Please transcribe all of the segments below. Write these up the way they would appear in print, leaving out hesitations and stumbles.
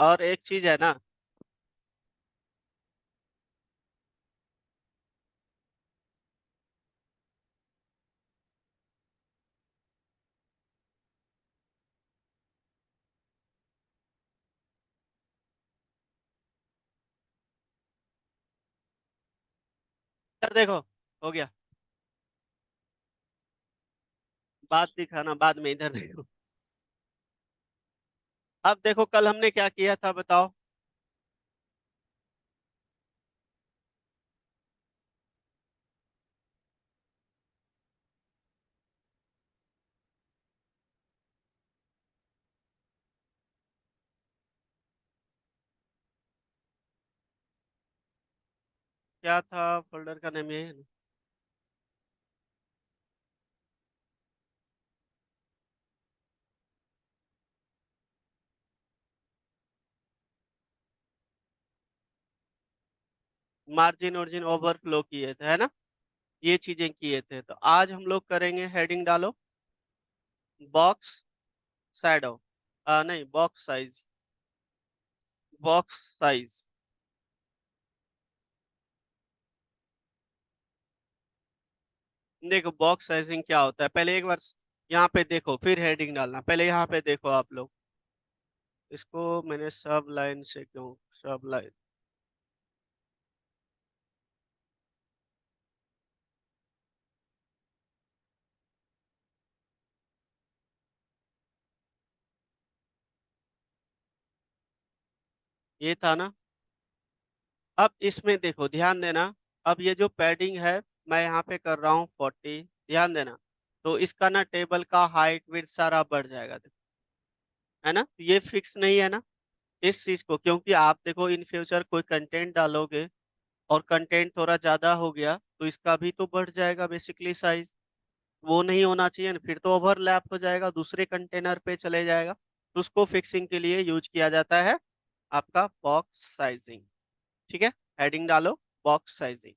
और एक चीज है ना। इधर देखो, हो गया। बात दिखाना बाद में, इधर देखो। अब देखो कल हमने क्या किया था बताओ। क्या था फोल्डर का नाम ये? मार्जिन ओरिजिन ओवरफ्लो किए थे, है ना। ये चीजें किए थे, तो आज हम लोग करेंगे हेडिंग डालो, बॉक्स शैडो, नहीं बॉक्स साइज, बॉक्स साइज। देखो बॉक्स साइजिंग क्या होता है, पहले एक बार यहाँ पे देखो, फिर हेडिंग डालना। पहले यहाँ पे देखो आप लोग, इसको मैंने सब लाइन से क्यों, सब लाइन, ये था ना। अब इसमें देखो ध्यान देना, अब ये जो पैडिंग है, मैं यहाँ पे कर रहा हूँ 40, ध्यान देना। तो इसका ना टेबल का हाइट विड्थ सारा बढ़ जाएगा, देखो, है ना। ये फिक्स नहीं है ना इस चीज को, क्योंकि आप देखो इन फ्यूचर कोई कंटेंट डालोगे और कंटेंट थोड़ा ज्यादा हो गया तो इसका भी तो बढ़ जाएगा बेसिकली साइज। वो नहीं होना चाहिए ना, फिर तो ओवरलैप हो जाएगा, दूसरे कंटेनर पे चले जाएगा। तो उसको फिक्सिंग के लिए यूज किया जाता है आपका बॉक्स साइजिंग। ठीक है, हेडिंग डालो, बॉक्स साइजिंग।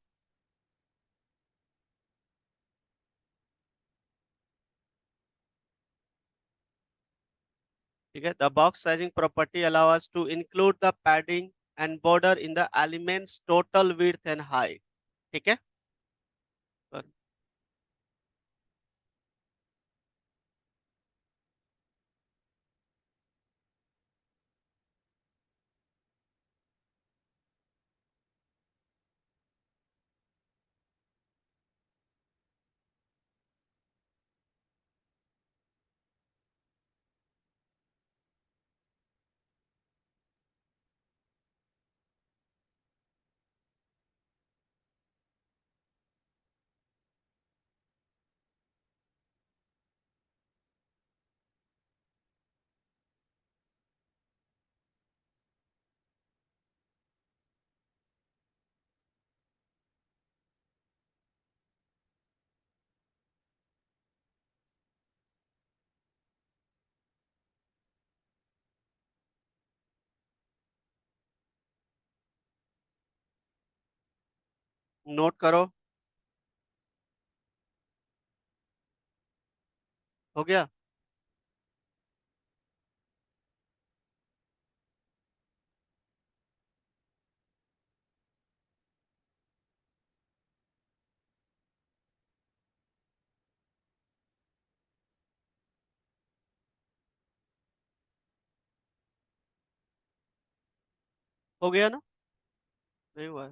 ठीक है, the box sizing property allow us to include the padding and border in the elements total width and height. ठीक है। नोट करो, हो गया। हो गया ना, नहीं हुआ?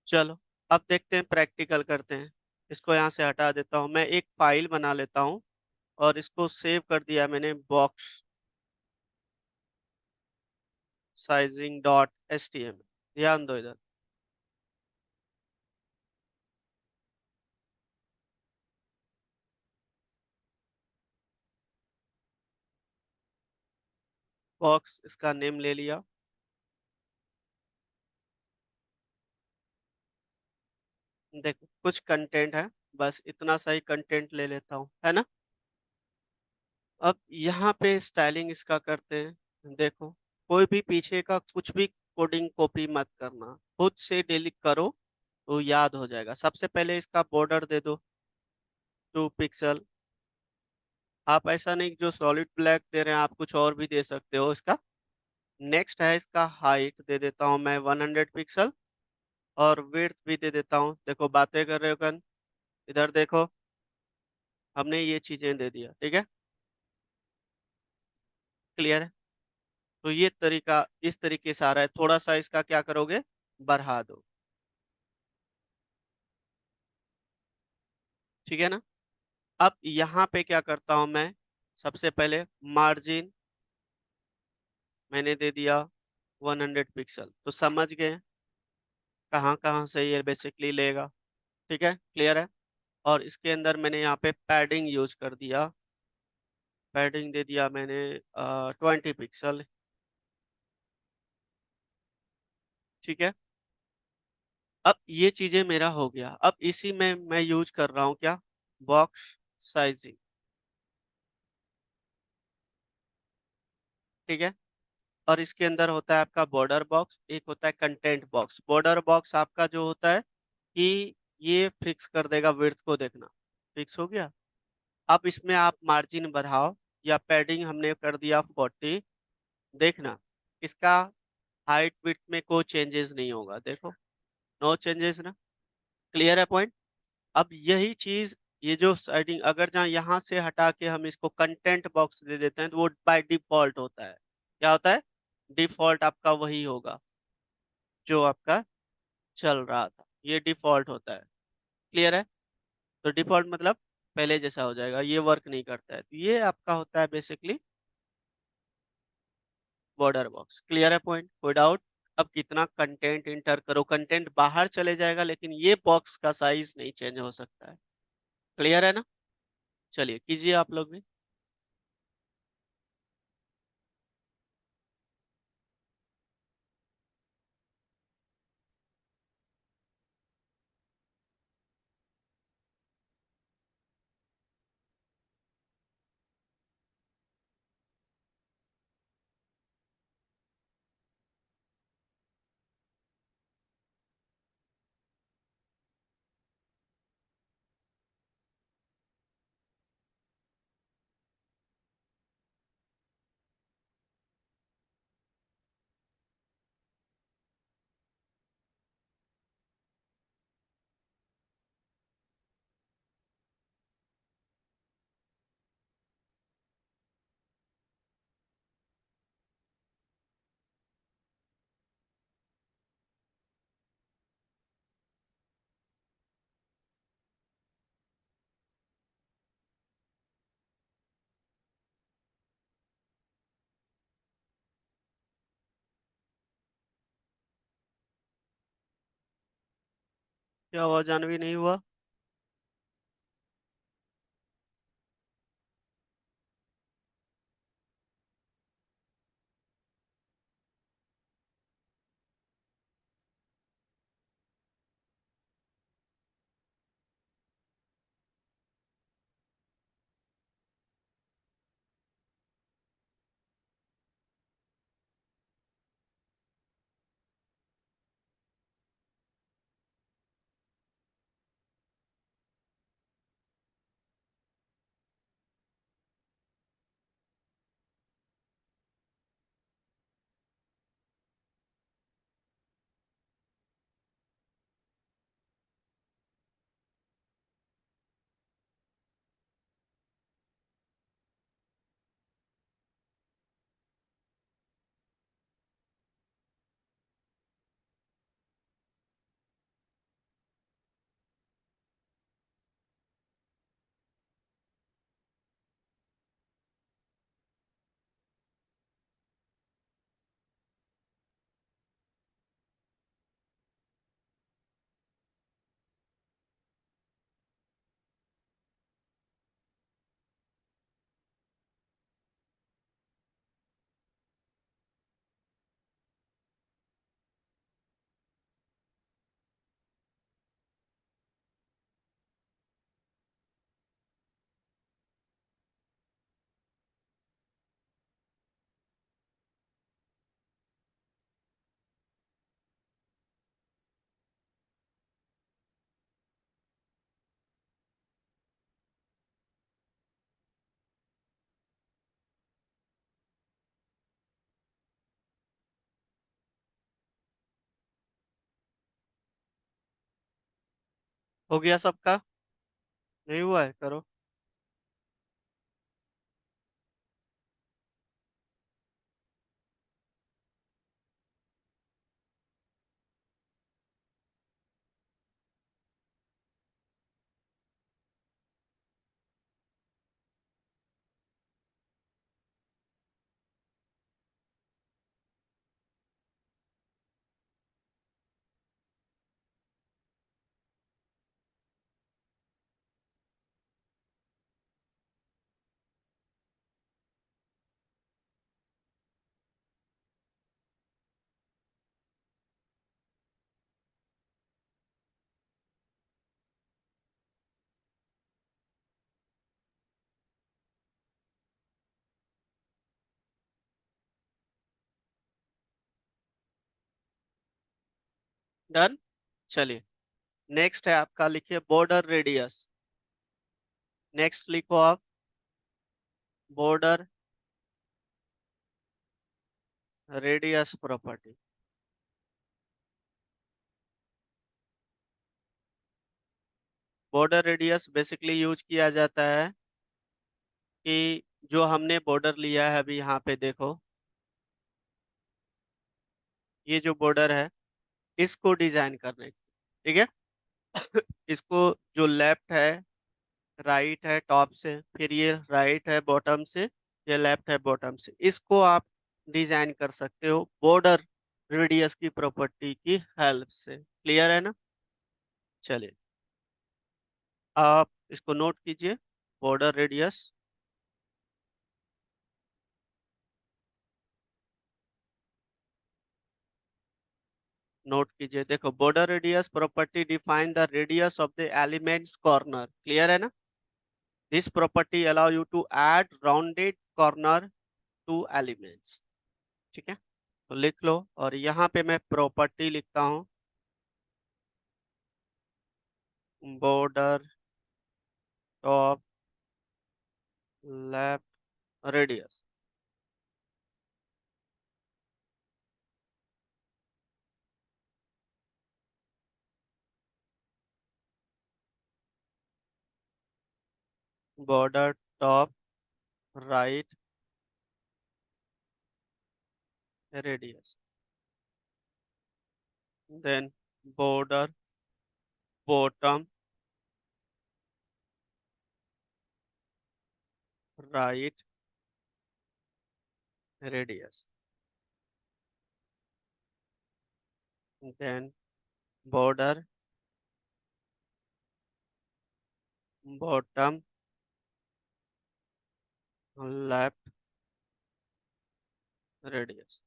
चलो, अब देखते हैं, प्रैक्टिकल करते हैं। इसको यहाँ से हटा देता हूँ, मैं एक फाइल बना लेता हूँ और इसको सेव कर दिया मैंने, बॉक्स साइजिंग डॉट HTML। ध्यान दो इधर। बॉक्स इसका नेम ले लिया। देखो कुछ कंटेंट है, बस इतना सा ही कंटेंट ले लेता हूँ, है ना। अब यहाँ पे स्टाइलिंग इसका करते हैं। देखो कोई भी पीछे का कुछ भी कोडिंग कॉपी मत करना, खुद से डिलीट करो तो याद हो जाएगा। सबसे पहले इसका बॉर्डर दे दो 2 पिक्सल। आप ऐसा नहीं कि जो सॉलिड ब्लैक दे रहे हैं, आप कुछ और भी दे सकते हो इसका। नेक्स्ट है इसका हाइट, दे देता हूँ मैं 100 पिक्सल। और विड्थ भी दे देता हूँ। देखो बातें कर रहे हो कन, इधर देखो, हमने ये चीजें दे दिया, ठीक है। क्लियर है। तो ये तरीका इस तरीके से आ रहा है। थोड़ा सा इसका क्या करोगे, बढ़ा दो, ठीक है ना। अब यहाँ पे क्या करता हूं मैं, सबसे पहले मार्जिन मैंने दे दिया 100 पिक्सल। तो समझ गए कहाँ कहाँ से ये बेसिकली लेगा, ठीक है। क्लियर है। और इसके अंदर मैंने यहाँ पे पैडिंग यूज कर दिया। पैडिंग दे दिया मैंने 20 पिक्सल, ठीक है। अब ये चीजें मेरा हो गया। अब इसी में मैं यूज कर रहा हूँ क्या, बॉक्स साइजिंग, ठीक है। और इसके अंदर होता है आपका बॉर्डर बॉक्स, एक होता है कंटेंट बॉक्स। बॉर्डर बॉक्स आपका जो होता है कि ये फिक्स कर देगा विड्थ को, देखना फिक्स हो गया। अब इसमें आप मार्जिन बढ़ाओ या पैडिंग हमने कर दिया 40। देखना इसका हाइट विड्थ में कोई चेंजेस नहीं होगा, देखो नो चेंजेस ना। क्लियर है पॉइंट। अब यही चीज, ये जो साइडिंग अगर जहाँ यहाँ से हटा के हम इसको कंटेंट बॉक्स दे देते हैं तो वो बाय डिफॉल्ट होता है। क्या होता है, डिफॉल्ट आपका वही होगा जो आपका चल रहा था, ये डिफॉल्ट होता है। क्लियर है। तो डिफॉल्ट मतलब पहले जैसा हो जाएगा, ये वर्क नहीं करता है। तो ये आपका होता है बेसिकली बॉर्डर बॉक्स। क्लियर है पॉइंट, कोई डाउट। अब कितना कंटेंट इंटर करो, कंटेंट बाहर चले जाएगा लेकिन ये बॉक्स का साइज नहीं चेंज हो सकता है। क्लियर है ना। चलिए कीजिए आप लोग भी। क्या हुआ, जानवी नहीं हुआ। हो गया सबका? नहीं हुआ है, करो। डन। चलिए, नेक्स्ट है आपका, लिखिए बॉर्डर रेडियस। नेक्स्ट लिखो आप, border radius property. Border radius basically use किया जाता है कि जो हमने बॉर्डर लिया है अभी यहाँ पे देखो, ये जो बॉर्डर है इसको डिजाइन करने की, ठीक है। इसको जो लेफ्ट है, राइट है टॉप से, फिर ये राइट है बॉटम से, ये लेफ्ट है बॉटम से, इसको आप डिजाइन कर सकते हो बॉर्डर रेडियस की प्रॉपर्टी की हेल्प से। क्लियर है ना? चलिए, आप इसको नोट कीजिए, बॉर्डर रेडियस। नोट कीजिए, देखो border radius property define the radius of the elements corner. Clear है ना? This property allow you to add rounded corner to elements. ठीक है, तो लिख लो, और यहाँ पे मैं प्रॉपर्टी लिखता हूँ, border top left radius. Border top right radius. Then border bottom right radius. Then border bottom left radius.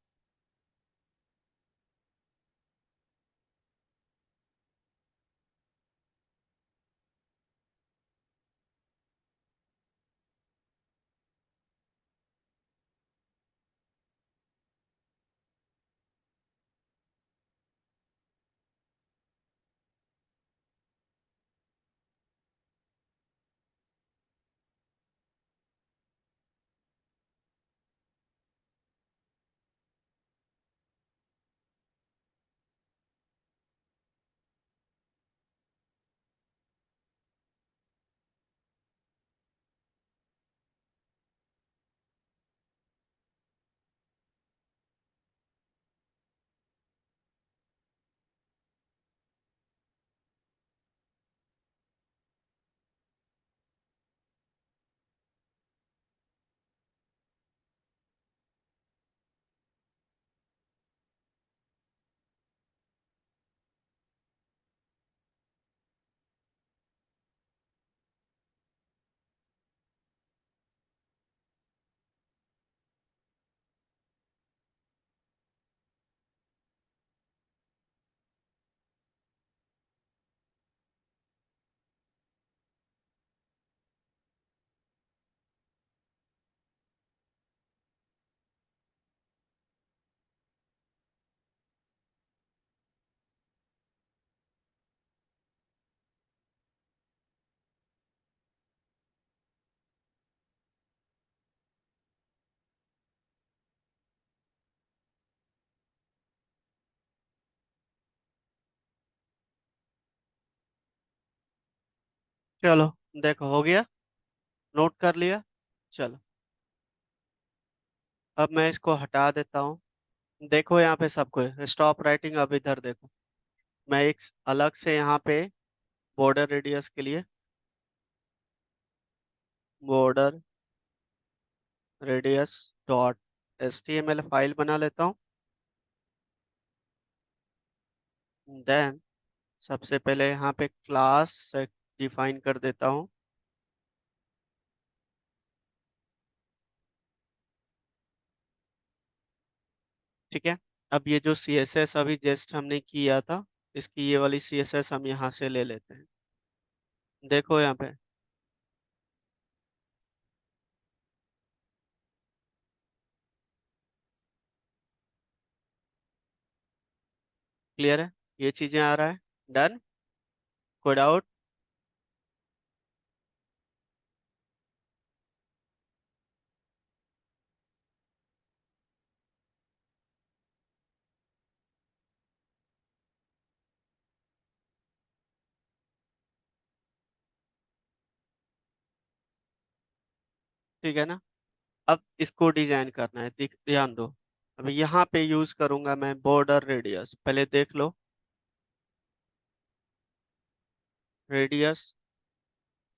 चलो देखो हो गया, नोट कर लिया। चलो अब मैं इसको हटा देता हूँ। देखो यहाँ पे सबको स्टॉप राइटिंग, अब इधर देखो। मैं एक अलग से यहाँ पे बॉर्डर रेडियस के लिए border radius dot HTML file बना लेता हूँ। देन सबसे पहले यहाँ पे क्लास डिफाइन कर देता हूँ। ठीक है। अब ये जो CSS अभी जस्ट हमने किया था, इसकी ये वाली CSS हम यहाँ से ले लेते हैं। देखो यहाँ पे क्लियर है, ये चीजें आ रहा है। डन। Code out. ठीक है ना। अब इसको डिजाइन करना है, ध्यान दो। अब यहाँ पे यूज करूंगा मैं बॉर्डर रेडियस, पहले देख लो। रेडियस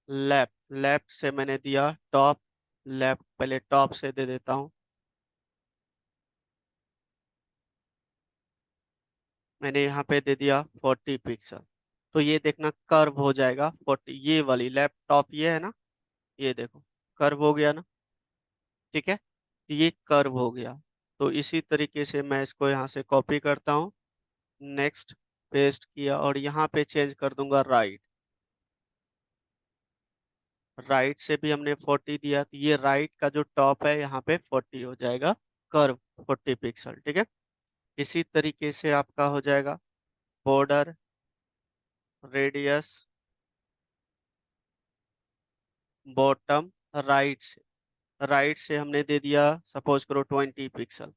लेफ्ट, लेफ्ट से मैंने दिया टॉप लेफ्ट, पहले टॉप से दे देता हूँ। मैंने यहाँ पे दे दिया 40 पिक्सल। तो ये देखना कर्व हो जाएगा 40, ये वाली लेफ्ट टॉप ये है ना, ये देखो कर्व हो गया ना। ठीक है, ये कर्व हो गया। तो इसी तरीके से मैं इसको यहाँ से कॉपी करता हूँ। नेक्स्ट, पेस्ट किया और यहाँ पे चेंज कर दूंगा राइट। राइट से भी हमने 40 दिया, तो ये राइट का जो टॉप है यहाँ पे 40 हो जाएगा, कर्व 40 पिक्सल। ठीक है। इसी तरीके से आपका हो जाएगा बॉर्डर रेडियस बॉटम राइट से हमने दे दिया सपोज करो 20 पिक्सल।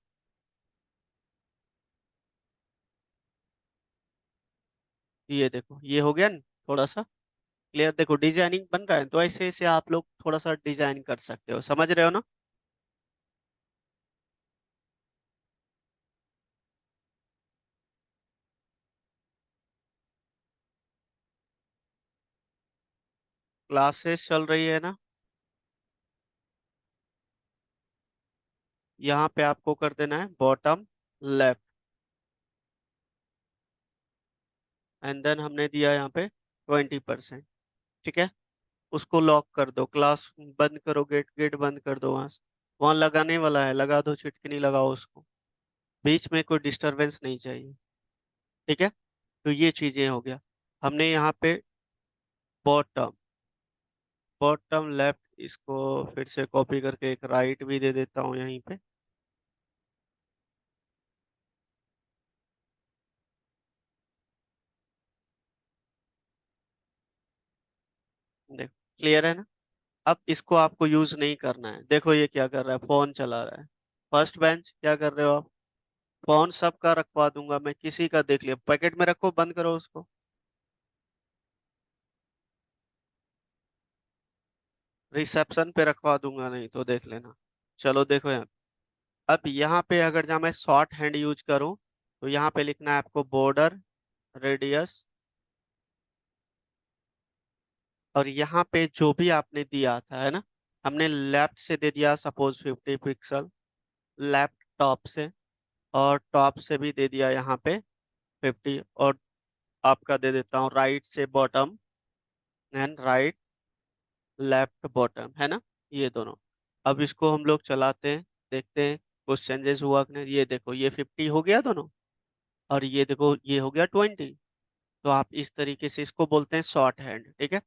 ये देखो ये हो गया ना थोड़ा सा क्लियर। देखो डिजाइनिंग बन रहा है, तो ऐसे ऐसे आप लोग थोड़ा सा डिजाइन कर सकते हो, समझ रहे हो ना। क्लासेस चल रही है ना। यहाँ पे आपको कर देना है बॉटम लेफ्ट, एंड देन हमने दिया यहाँ पे 20%। ठीक है। उसको लॉक कर दो, क्लास बंद करो, गेट गेट बंद कर दो। वहां से वहां लगाने वाला है, लगा दो, छिटकनी लगाओ उसको। बीच में कोई डिस्टरबेंस नहीं चाहिए। ठीक है। तो ये चीजें हो गया। हमने यहाँ पे बॉटम बॉटम लेफ्ट, इसको फिर से कॉपी करके एक राइट भी दे देता हूँ यहीं पे। देखो क्लियर है ना। अब इसको आपको यूज नहीं करना है। देखो ये क्या कर रहा है, फोन चला रहा है। फर्स्ट बेंच क्या कर रहे हो आप। फोन सबका रखवा दूंगा मैं, किसी का देख लिया पैकेट में रखो, बंद करो उसको। रिसेप्शन पे रखवा दूंगा, नहीं तो देख लेना। चलो देखो यहाँ, अब यहाँ पे अगर जहाँ मैं शॉर्ट हैंड यूज करूँ, तो यहाँ पे लिखना है आपको बॉर्डर रेडियस, और यहाँ पे जो भी आपने दिया था है ना, हमने लेफ्ट से दे दिया सपोज 50 पिक्सल, लेफ्ट टॉप से, और टॉप से भी दे दिया यहाँ पे 50, और आपका दे देता हूँ राइट से bottom, and right left bottom, है ना, ये दोनों। अब इसको हम लोग चलाते हैं, देखते हैं कुछ चेंजेस हुआ कि नहीं। ये देखो ये 50 हो गया दोनों, और ये देखो ये हो गया 20। तो आप इस तरीके से, इसको बोलते हैं शॉर्ट हैंड। ठीक है।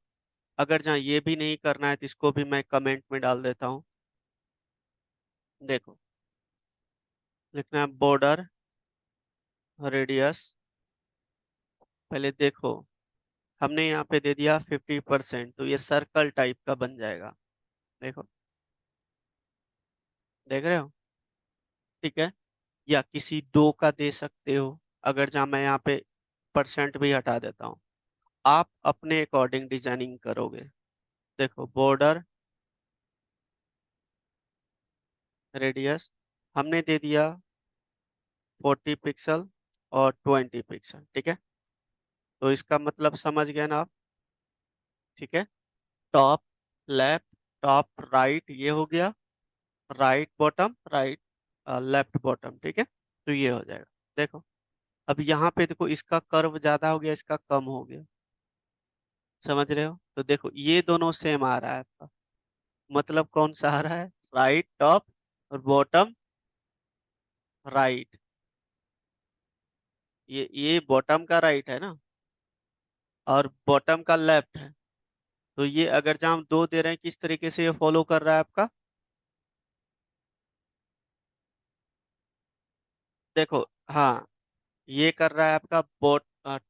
अगर जहाँ ये भी नहीं करना है, तो इसको भी मैं कमेंट में डाल देता हूँ। देखो लिखना है बॉर्डर रेडियस, पहले देखो हमने यहाँ पे दे दिया 50%, तो ये सर्कल टाइप का बन जाएगा। देखो, देख रहे हो। ठीक है। या किसी दो का दे सकते हो, अगर जहाँ मैं यहाँ पे परसेंट भी हटा देता हूँ। आप अपने अकॉर्डिंग डिजाइनिंग करोगे। देखो बॉर्डर रेडियस हमने दे दिया 40 पिक्सल और 20 पिक्सल, ठीक है। तो इसका मतलब समझ गए ना आप, ठीक है। टॉप लेफ्ट, टॉप राइट ये हो गया, right bottom right, left bottom, ठीक है। तो ये हो जाएगा। देखो अब यहाँ पे देखो, इसका कर्व ज्यादा हो गया, इसका कम हो गया, समझ रहे हो। तो देखो ये दोनों सेम आ रहा है आपका, मतलब कौन सा आ रहा है, राइट टॉप और बॉटम राइट। ये बॉटम का राइट है ना, और बॉटम का लेफ्ट है। तो ये अगर जहाँ हम दो दे रहे हैं, किस तरीके से ये फॉलो कर रहा है आपका, देखो, हाँ, ये कर रहा है आपका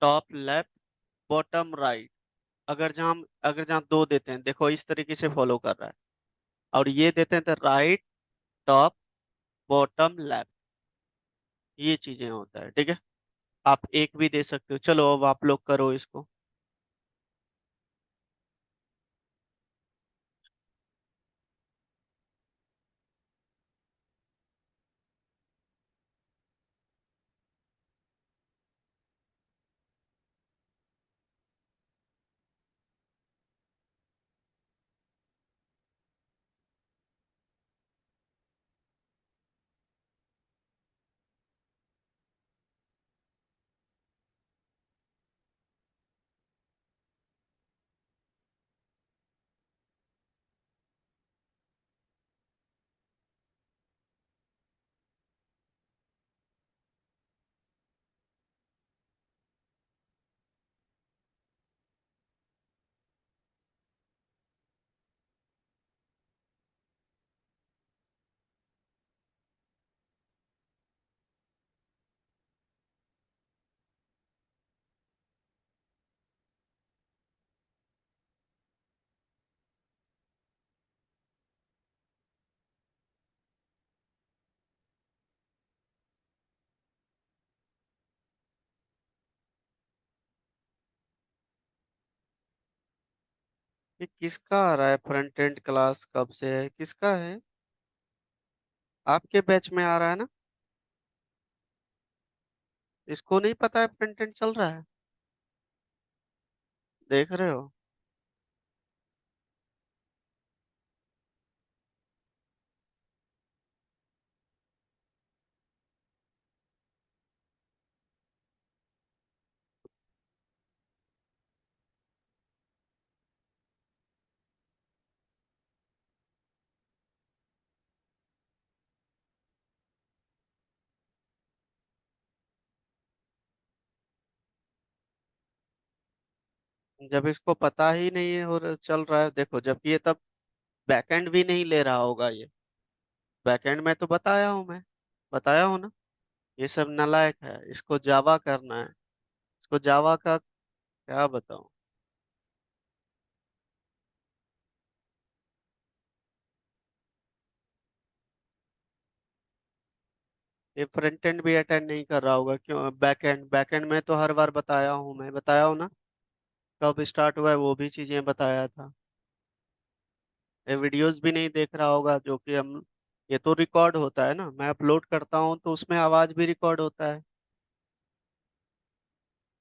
टॉप लेफ्ट बॉटम राइट। अगर जहाँ दो देते हैं, देखो इस तरीके से फॉलो कर रहा है। और ये देते हैं तो राइट टॉप बॉटम लेफ्ट, ये चीजें होता है, ठीक है। आप एक भी दे सकते हो। चलो अब आप लोग करो इसको। ये किसका आ रहा है, फ्रंट एंड क्लास कब से है, किसका है, आपके बैच में आ रहा है ना। इसको नहीं पता है फ्रंट एंड चल रहा है, देख रहे हो। जब इसको पता ही नहीं है और चल रहा है, देखो जबकि ये तब बैकएंड भी नहीं ले रहा होगा ये। बैकएंड में तो बताया हूँ मैं, बताया हूँ ना। ये सब नालायक है, इसको जावा करना है। इसको जावा का क्या बताऊं। ये फ्रंट एंड भी अटेंड नहीं कर रहा होगा, क्यों, बैकएंड में तो हर बार बताया हूँ मैं, बताया हूँ ना। कब स्टार्ट हुआ है वो भी चीजें बताया था। ये वीडियोस भी नहीं देख रहा होगा, जो कि हम, ये तो रिकॉर्ड होता है ना, मैं अपलोड करता हूँ तो उसमें आवाज भी रिकॉर्ड होता है।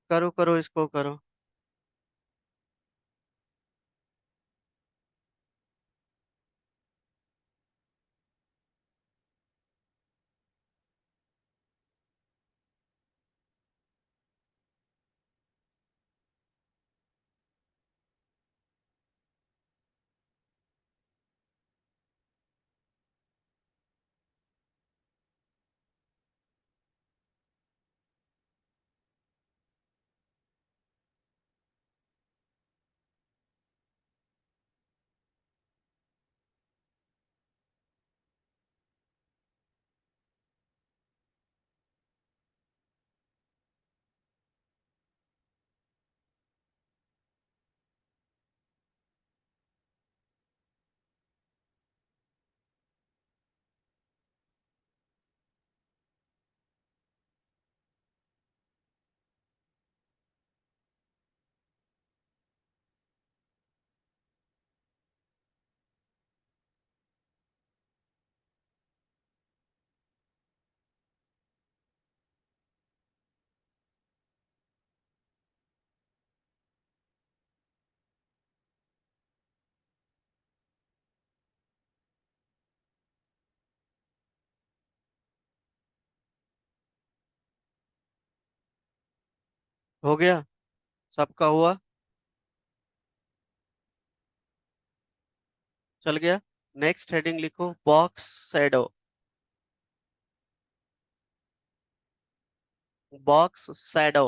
करो करो इसको करो। हो गया, सबका हुआ, चल गया। नेक्स्ट हेडिंग लिखो, box shadow. Box shadow.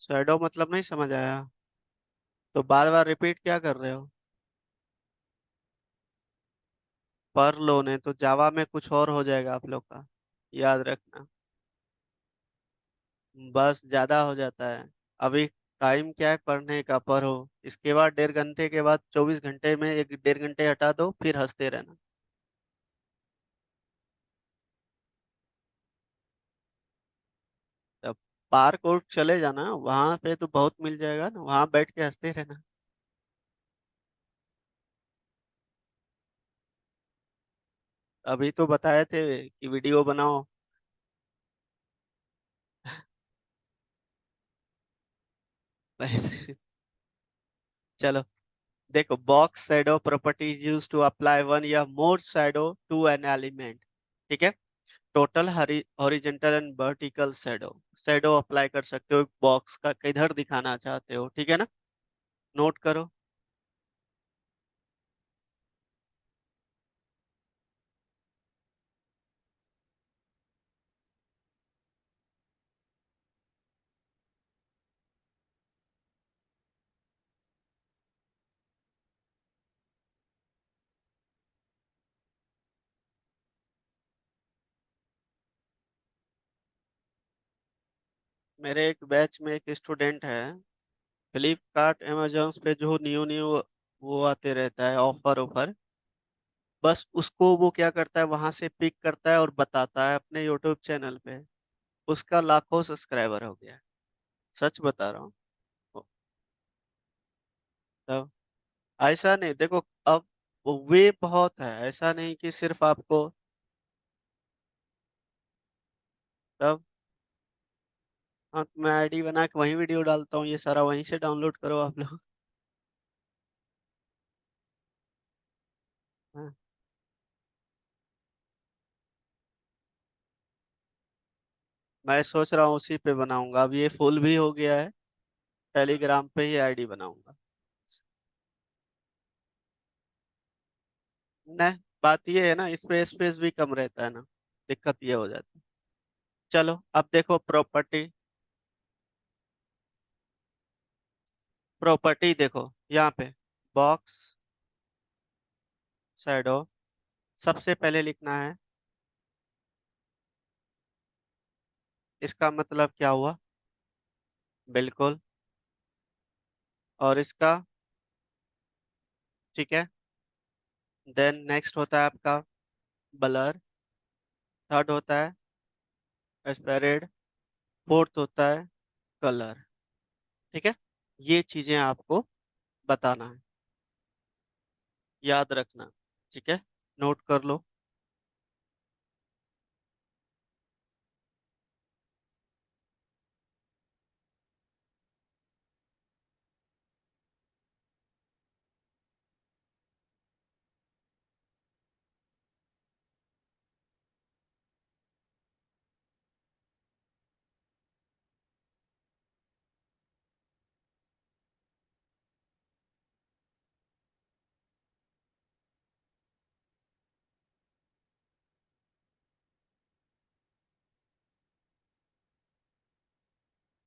Shadow मतलब नहीं समझ आया? तो बार बार रिपीट क्या कर रहे हो? पढ़ लो, नहीं तो जावा में कुछ और हो जाएगा आप लोग का, याद रखना। बस ज्यादा हो जाता है। अभी टाइम क्या है पढ़ने का, पढ़ो। इसके बाद 1.5 घंटे के बाद 24 घंटे में 1 1.5 घंटे हटा दो, फिर हंसते रहना। तब पार्क और चले जाना, वहां पे तो बहुत मिल जाएगा ना, वहां बैठ के हंसते रहना। अभी तो बताए थे कि वीडियो बनाओ। वैसे चलो, देखो, box shadow properties use to apply one या more shadow to an element. ठीक है। Total horizontal and vertical shadow. Shadow apply कर सकते हो बॉक्स का किधर दिखाना चाहते हो, ठीक है ना? नोट करो। मेरे एक बैच में एक स्टूडेंट है, फ्लिपकार्ट अमेजोन पे जो न्यू न्यू वो आते रहता है ऑफर ऑफर, बस उसको वो क्या करता है, वहां से पिक करता है और बताता है अपने यूट्यूब चैनल पे। उसका लाखों सब्सक्राइबर हो गया है। सच बता रहा हूँ। तब ऐसा नहीं, देखो, अब वे बहुत है, ऐसा नहीं कि सिर्फ आपको। तब हाँ, तो मैं आईडी बना के वहीं वीडियो डालता हूँ, ये सारा वहीं से डाउनलोड करो आप लोग। हाँ, मैं सोच रहा हूँ उसी पे बनाऊंगा, अब ये फुल भी हो गया है। टेलीग्राम पे ही आईडी बनाऊंगा। नहीं, बात ये है ना, इस पे स्पेस भी कम रहता है ना, दिक्कत ये हो जाती है। चलो अब देखो प्रॉपर्टी। प्रॉपर्टी देखो यहाँ पे, बॉक्स शैडो, सबसे पहले लिखना है इसका मतलब क्या हुआ। बिल्कुल। और इसका, ठीक है। देन नेक्स्ट होता है आपका ब्लर। थर्ड होता है एस्पेरेड। फोर्थ होता है कलर। ठीक है। ये चीजें आपको बताना है, याद रखना। ठीक है, नोट कर लो।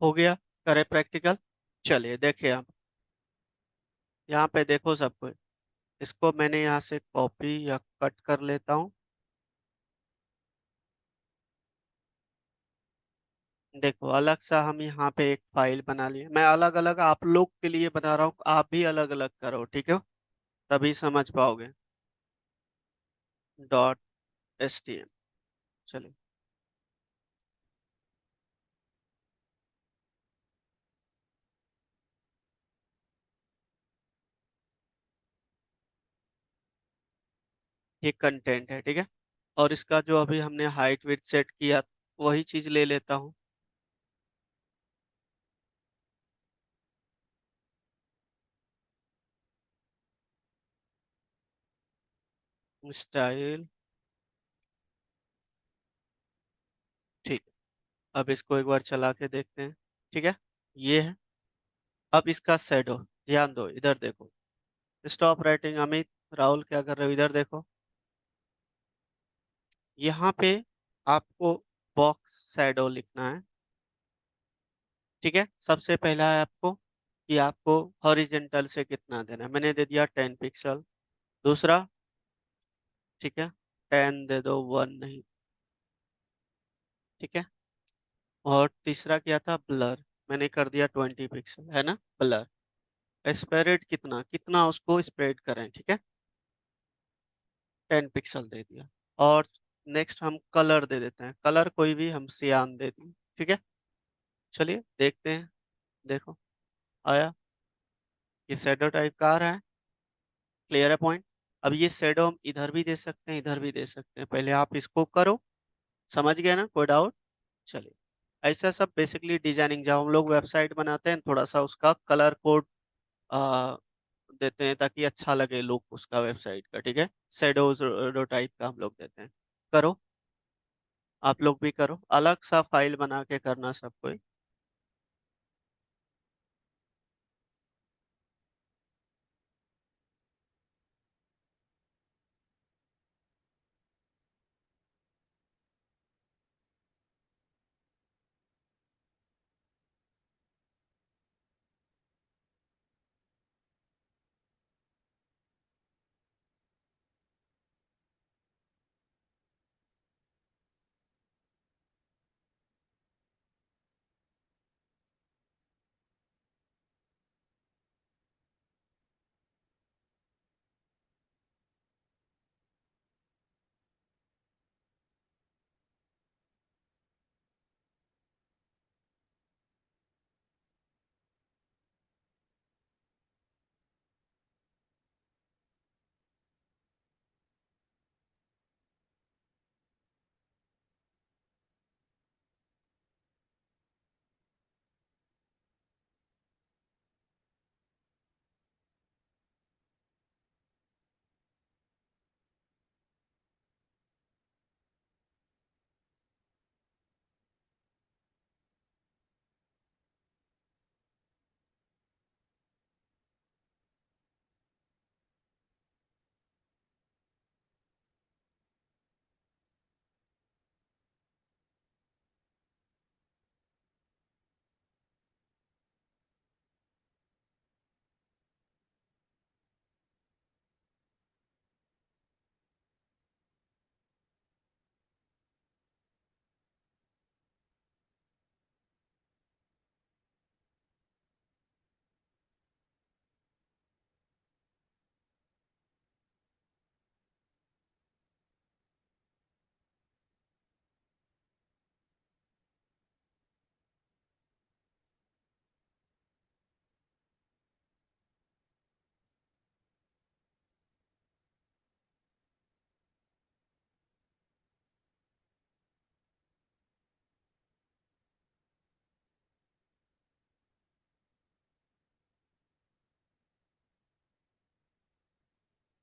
हो गया, करे प्रैक्टिकल। चलिए देखिए आप, यहाँ पे देखो सब कुछ। इसको मैंने यहाँ से कॉपी या कट कर लेता हूँ। देखो, अलग सा हम यहाँ पे एक फाइल बना लिए, मैं अलग अलग आप लोग के लिए बना रहा हूँ, आप भी अलग अलग करो, ठीक है? तभी समझ पाओगे। Dot S T M. चलिए, ये कंटेंट है, ठीक है। और इसका जो अभी हमने हाइट विड्थ सेट किया वही चीज ले लेता हूँ। स्टाइल। ठीक है। अब इसको एक बार चला के देखते हैं। ठीक है, ये है। अब इसका शेडो, ध्यान दो, इधर देखो। Stop writing Amit. राहुल क्या कर रहे हो, इधर देखो। यहाँ पे आपको बॉक्स शैडो लिखना है। ठीक है, सबसे पहला है आपको कि आपको हॉरिजेंटल से कितना देना है। मैंने दे दिया 10 पिक्सल। दूसरा, ठीक है, 10 दे दो, 1 नहीं। ठीक है। और तीसरा क्या था, ब्लर। मैंने कर दिया 20 पिक्सल, है ना ब्लर। स्प्रेड कितना कितना उसको स्प्रेड करें, ठीक है, 10 पिक्सल दे दिया। और नेक्स्ट हम कलर दे देते हैं, कलर कोई भी हम सियान दे दें। ठीक है, चलिए देखते हैं। देखो, आया। ये शेडो टाइप का आ रहा है। क्लियर है पॉइंट। अब ये शेडो हम इधर भी दे सकते हैं, इधर भी दे सकते हैं। पहले आप इसको करो। समझ गए ना, कोई डाउट? चलिए। ऐसा सब बेसिकली डिजाइनिंग, जब हम लोग वेबसाइट बनाते हैं थोड़ा सा उसका कलर कोड आ, देते हैं ताकि अच्छा लगे लुक उसका वेबसाइट का। ठीक है, शेडोज टाइप का हम लोग देते हैं। करो, आप लोग भी करो, अलग सा फाइल बना के करना सब कोई।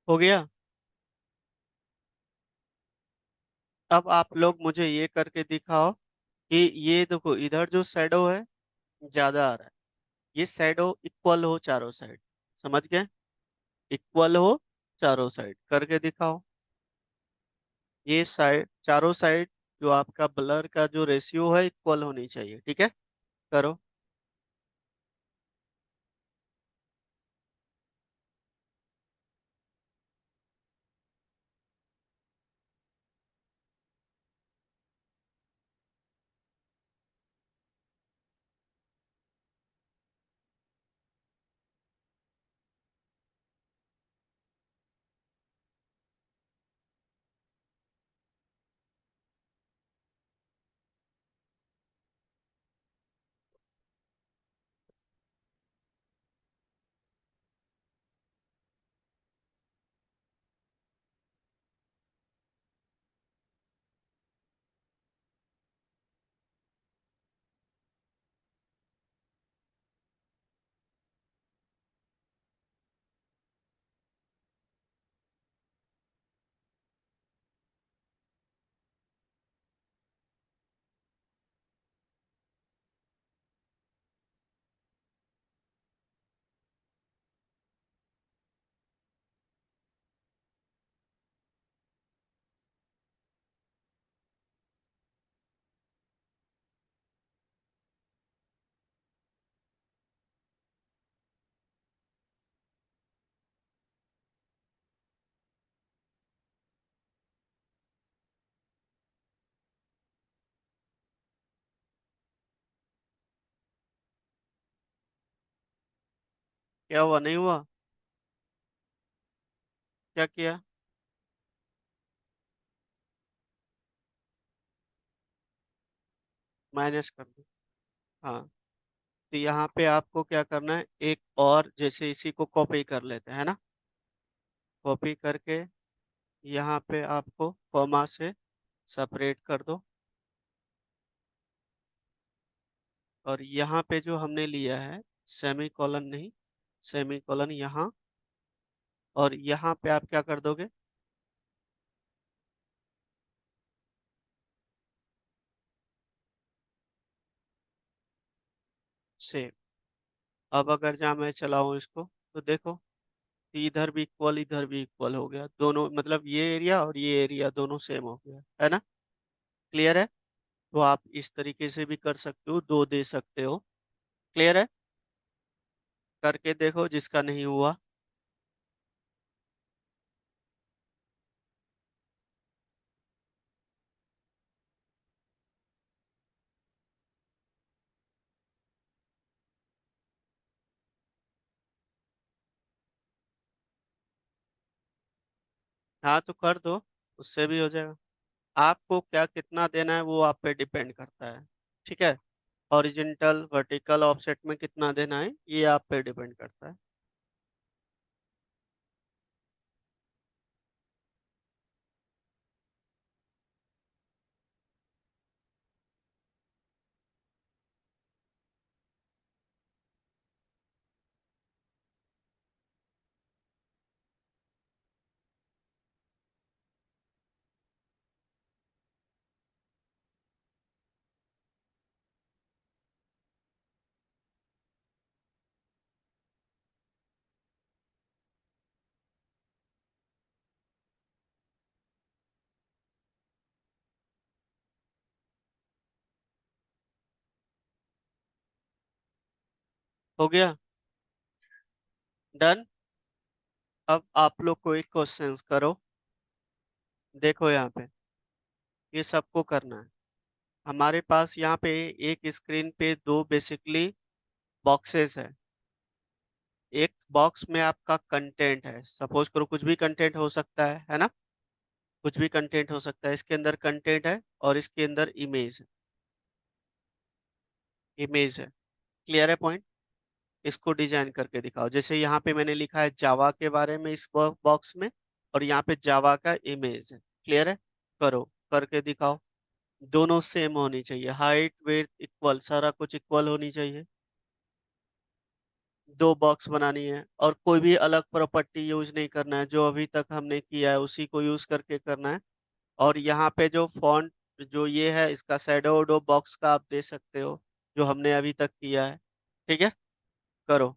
हो गया। अब आप लोग मुझे ये करके दिखाओ कि ये देखो, इधर जो शेडो है ज्यादा आ रहा है। ये शेडो इक्वल हो चारों साइड। समझ गए? इक्वल हो चारों साइड करके दिखाओ। ये साइड, चारों साइड जो आपका ब्लर का जो रेशियो है इक्वल होनी चाहिए। ठीक है, करो। क्या हुआ, नहीं हुआ? क्या किया? माइनस कर दो। हाँ। तो यहाँ पे आपको क्या करना है, एक और जैसे इसी को कॉपी कर लेते हैं, है ना। कॉपी करके यहाँ पे आपको कॉमा से सेपरेट कर दो। और यहाँ पे जो हमने लिया है सेमी कॉलन नहीं, सेमी कॉलन यहाँ। और यहाँ पे आप क्या कर दोगे, सेम। अब अगर जहाँ मैं चलाऊँ इसको, तो देखो कि इधर भी इक्वल, इधर भी इक्वल हो गया, दोनों मतलब ये एरिया और ये एरिया दोनों सेम हो गया, है ना। क्लियर है। तो आप इस तरीके से भी कर सकते हो, दो दे सकते हो। क्लियर है। करके देखो जिसका नहीं हुआ। हाँ तो कर दो, उससे भी हो जाएगा। आपको क्या कितना देना है वो आप पे डिपेंड करता है। ठीक है। हॉरिजॉन्टल वर्टिकल ऑफसेट में कितना देना है ये आप पे डिपेंड करता है। हो गया। डन। अब आप लोग कोई क्वेश्चंस करो। देखो यहाँ पे ये सबको करना है। हमारे पास यहाँ पे एक स्क्रीन पे दो बेसिकली बॉक्सेस है। एक बॉक्स में आपका कंटेंट है, सपोज करो कुछ भी कंटेंट हो सकता है ना। कुछ भी कंटेंट हो सकता है, इसके अंदर कंटेंट है और इसके अंदर इमेज है। इमेज है। क्लियर है पॉइंट। इसको डिजाइन करके दिखाओ, जैसे यहाँ पे मैंने लिखा है जावा के बारे में इस बॉक्स में, और यहाँ पे जावा का इमेज है। क्लियर है। करो, करके दिखाओ। दोनों सेम होनी चाहिए, हाइट वेट इक्वल, सारा कुछ इक्वल होनी चाहिए। दो बॉक्स बनानी है और कोई भी अलग प्रॉपर्टी यूज नहीं करना है, जो अभी तक हमने किया है उसी को यूज करके करना है। और यहाँ पे जो फॉन्ट जो ये है इसका शैडो वैडो बॉक्स का आप दे सकते हो, जो हमने अभी तक किया है। ठीक है। करो।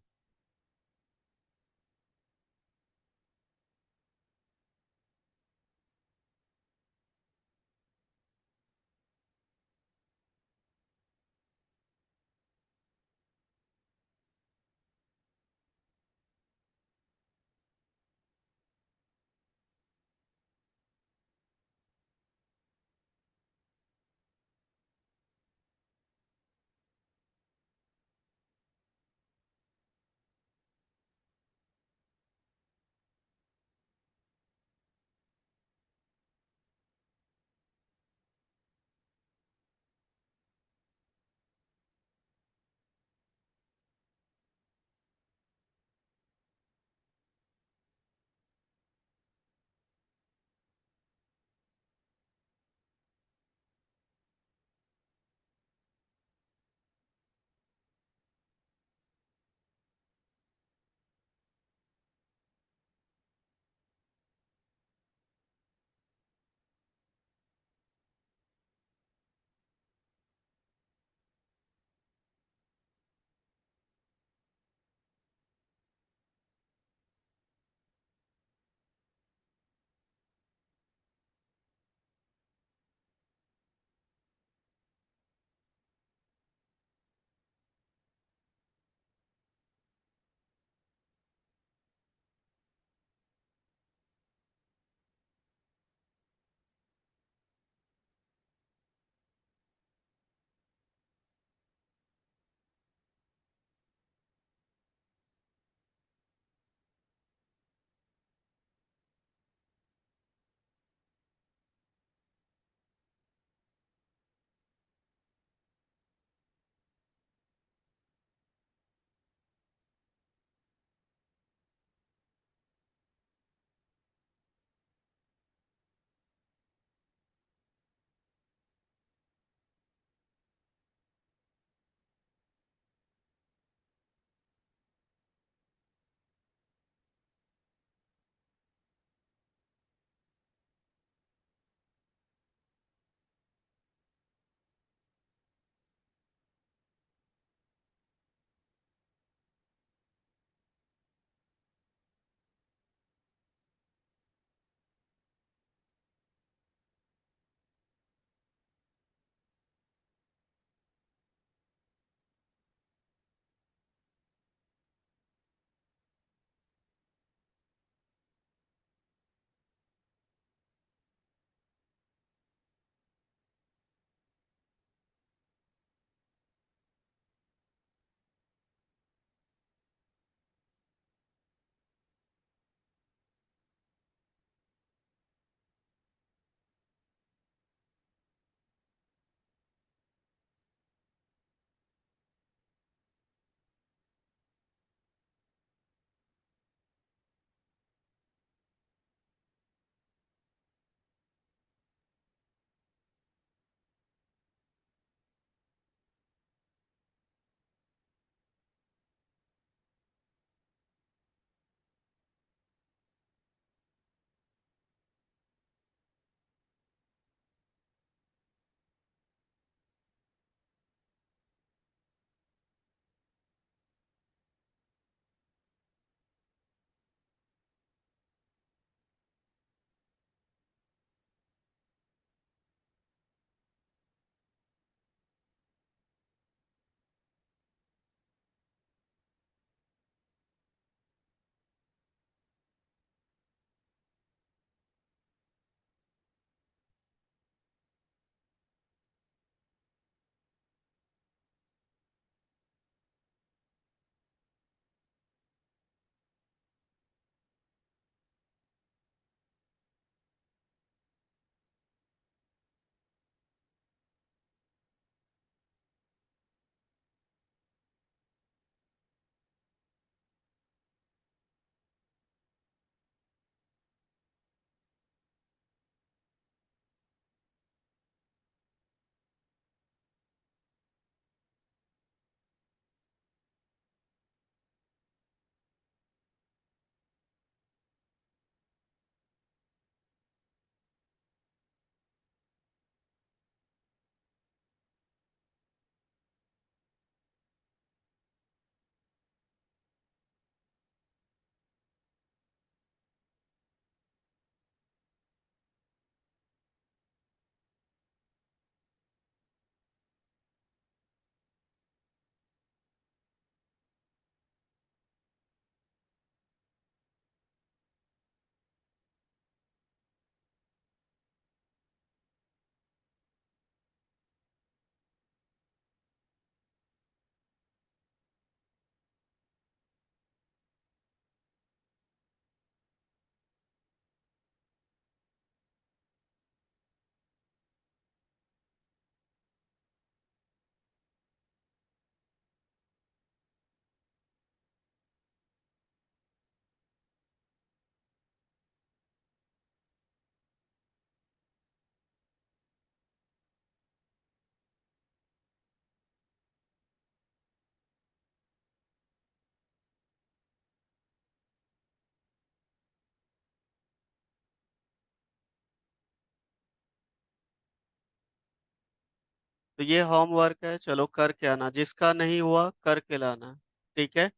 तो ये होमवर्क है, चलो करके आना, जिसका नहीं हुआ करके लाना। ठीक है।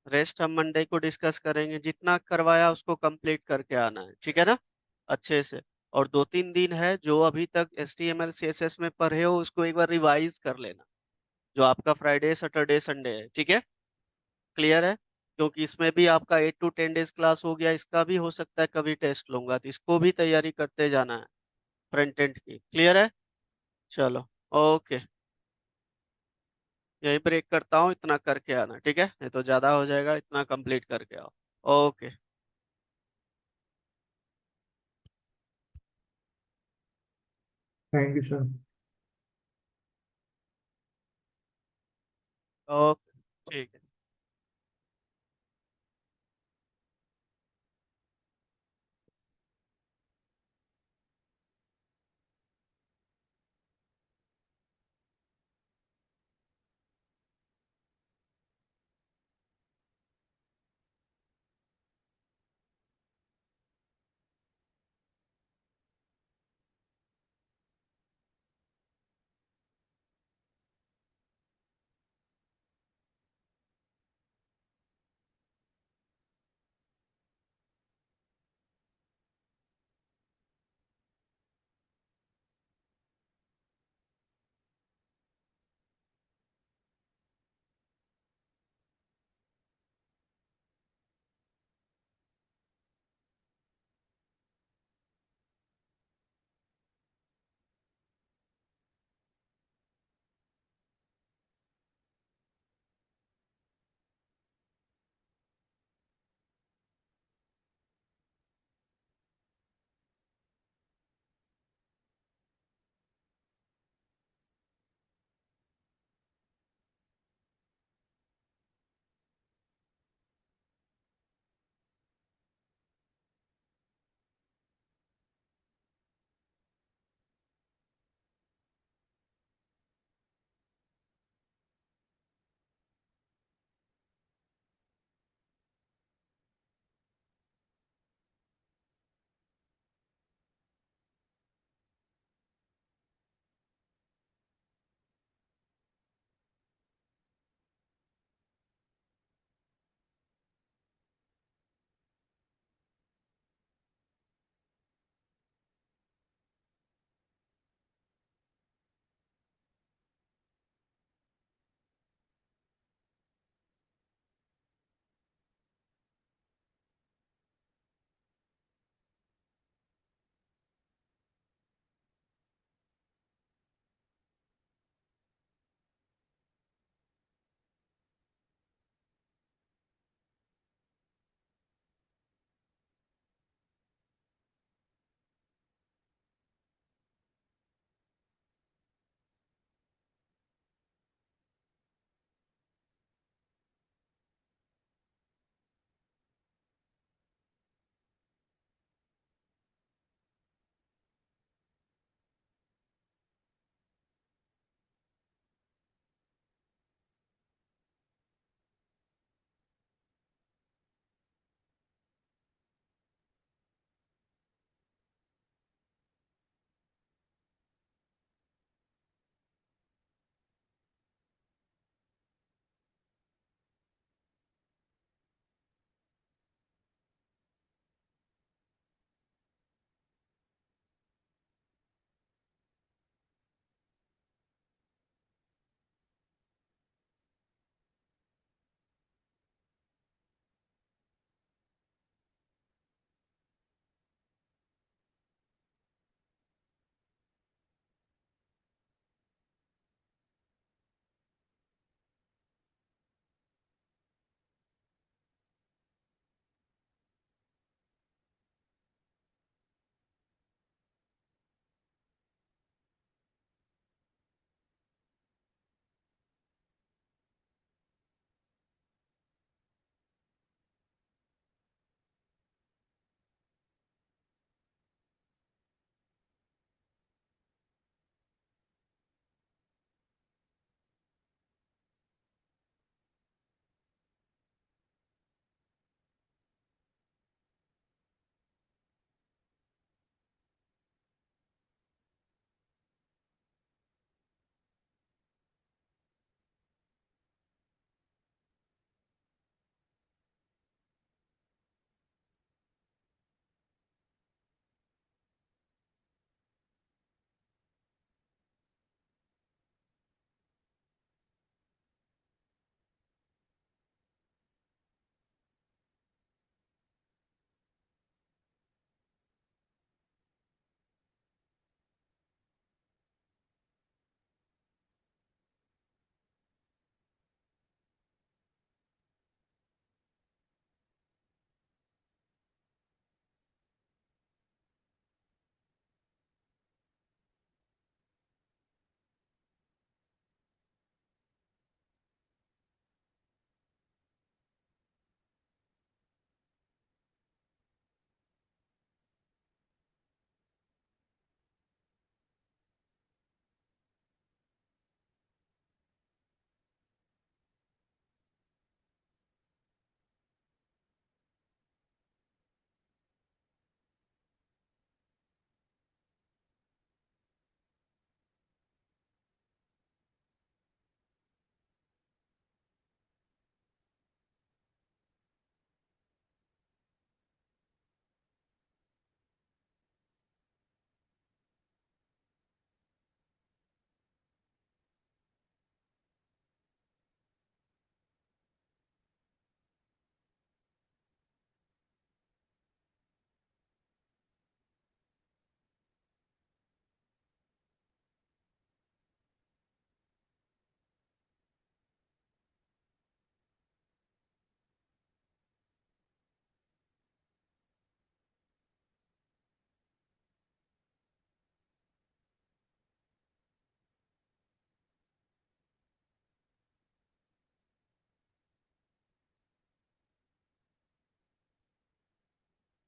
रेस्ट हम मंडे को डिस्कस करेंगे, जितना करवाया उसको कंप्लीट करके आना है, ठीक है ना, अच्छे से। और 2-3 दिन है जो अभी तक HTML CSS में पढ़े हो उसको एक बार रिवाइज कर लेना, जो आपका फ्राइडे सैटरडे संडे है, ठीक है। क्लियर है, क्योंकि इसमें भी आपका 8 to 10 डेज क्लास हो गया, इसका भी हो सकता है कभी टेस्ट लूंगा, तो इसको भी तैयारी करते जाना है, फ्रंट एंड की। क्लियर है, चलो, ओके। यही ब्रेक करता हूँ, इतना करके आना, ठीक है, नहीं तो ज्यादा हो जाएगा, इतना कंप्लीट करके आओ। Okay. Thank you sir. Okay, ठीक है।